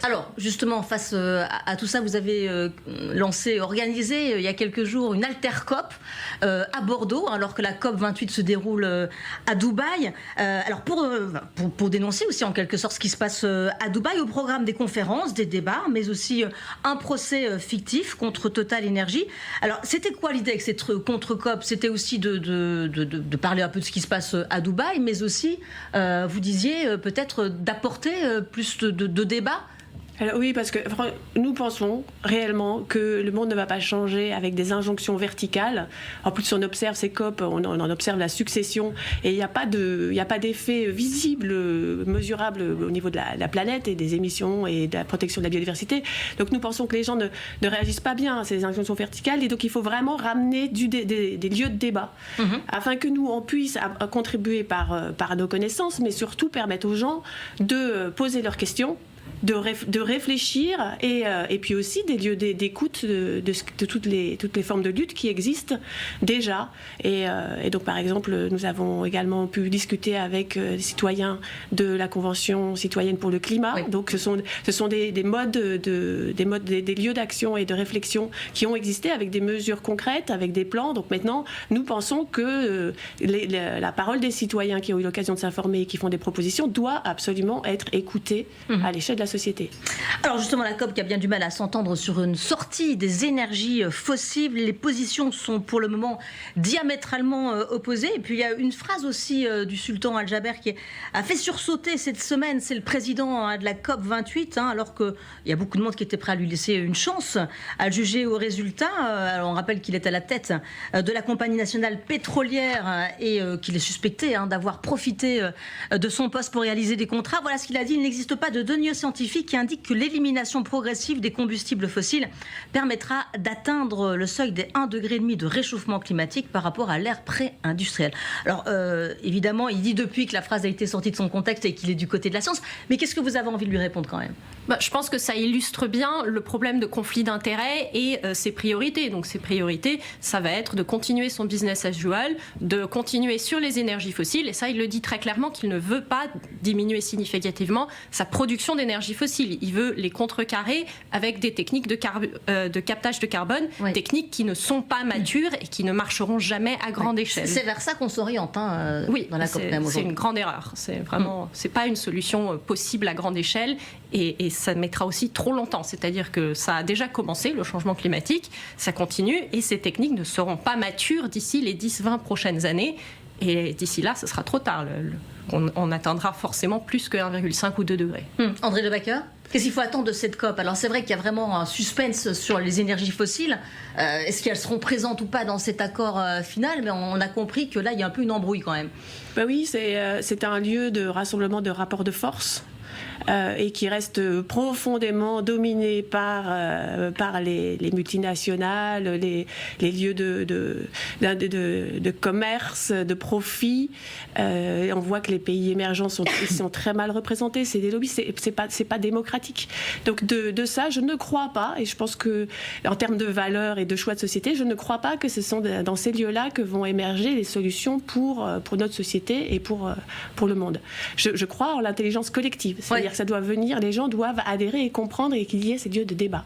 Alors, justement, face à tout ça, vous avez organisé il y a quelques jours une Alter-COP à Bordeaux, alors que la COP 28 se déroule à Dubaï. Alors, pour dénoncer aussi en quelque sorte ce qui se passe à Dubaï, au programme des conférences, des débats, mais aussi un procès fictif contre Total Energy. Alors, c'était quoi l'idée avec cette contre-COP? C'était aussi de parler un peu de ce qui se passe à Dubaï, mais aussi, vous disiez, peut-être d'apporter plus de débats. Alors oui, parce que nous pensons réellement que le monde ne va pas changer avec des injonctions verticales. En plus, on observe ces COP, on en observe la succession, et il n'y a pas d'effet visible, mesurable au niveau de la planète et des émissions et de la protection de la biodiversité. Donc nous pensons que les gens ne réagissent pas bien à ces injonctions verticales, et donc il faut vraiment ramener des lieux de débat, afin que nous, on puisse contribuer par nos connaissances, mais surtout permettre aux gens de poser leurs questions, de réfléchir, et puis aussi des lieux d'écoute de toutes les formes de lutte qui existent déjà. Et donc, par exemple, nous avons également pu discuter avec des citoyens de la Convention citoyenne pour le climat. Oui. Donc, ce sont des lieux d'action et de réflexion qui ont existé avec des mesures concrètes, avec des plans. Donc maintenant, nous pensons que la parole des citoyens qui ont eu l'occasion de s'informer et qui font des propositions doit absolument être écoutée à l'échelle de la société. Alors justement, la COP qui a bien du mal à s'entendre sur une sortie des énergies fossiles. Les positions sont pour le moment diamétralement opposées. Et puis il y a une phrase aussi du sultan Al-Jaber qui a fait sursauter cette semaine. C'est le président de la COP 28, alors qu'il y a beaucoup de monde qui était prêt à lui laisser une chance à le juger au résultat. Alors on rappelle qu'il est à la tête de la compagnie nationale pétrolière et qu'il est suspecté d'avoir profité de son poste pour réaliser des contrats. Voilà ce qu'il a dit. Il n'existe pas de données scientifiques qui indique que l'élimination progressive des combustibles fossiles permettra d'atteindre le seuil des 1,5 degré de réchauffement climatique par rapport à l'ère pré-industrielle. Alors, évidemment, il dit depuis que la phrase a été sortie de son contexte et qu'il est du côté de la science. Mais qu'est-ce que vous avez envie de lui répondre quand même ? Je pense que ça illustre bien le problème de conflit d'intérêts et ses priorités. Donc, ses priorités, ça va être de continuer son business as usual, de continuer sur les énergies fossiles. Et ça, il le dit très clairement qu'il ne veut pas diminuer significativement sa production d'énergie fossiles. Il veut les contrecarrer avec des techniques de captage de carbone, oui, techniques qui ne sont pas matures et qui ne marcheront jamais à grande échelle. C'est vers ça qu'on s'oriente oui, dans la COP même aujourd'hui. C'est une grande erreur. C'est vraiment, c'est pas une solution possible à grande échelle, et ça mettra aussi trop longtemps. C'est-à-dire que ça a déjà commencé, le changement climatique, ça continue, et ces techniques ne seront pas matures d'ici les 10-20 prochaines années. Et d'ici là, ce sera trop tard. On atteindra forcément plus que 1,5 ou 2 degrés. André De Backer, qu'est-ce qu'il faut attendre de cette COP ? Alors c'est vrai qu'il y a vraiment un suspense sur les énergies fossiles. Est-ce qu'elles seront présentes ou pas dans cet accord final ? Mais on a compris que là, il y a un peu une embrouille quand même. Oui, c'est un lieu de rassemblement de rapports de force. Et qui reste profondément dominé par les multinationales, les lieux de commerce, de profit. On voit que les pays émergents sont très mal représentés. C'est des lobbies, c'est pas démocratique. Donc de ça, je ne crois pas, et je pense que en termes de valeurs et de choix de société, je ne crois pas que ce sont dans ces lieux-là que vont émerger les solutions pour notre société et pour le monde. Je crois en l'intelligence collective. C'est-à-dire que ça doit venir, les gens doivent adhérer et comprendre, et qu'il y ait ces lieux de débat.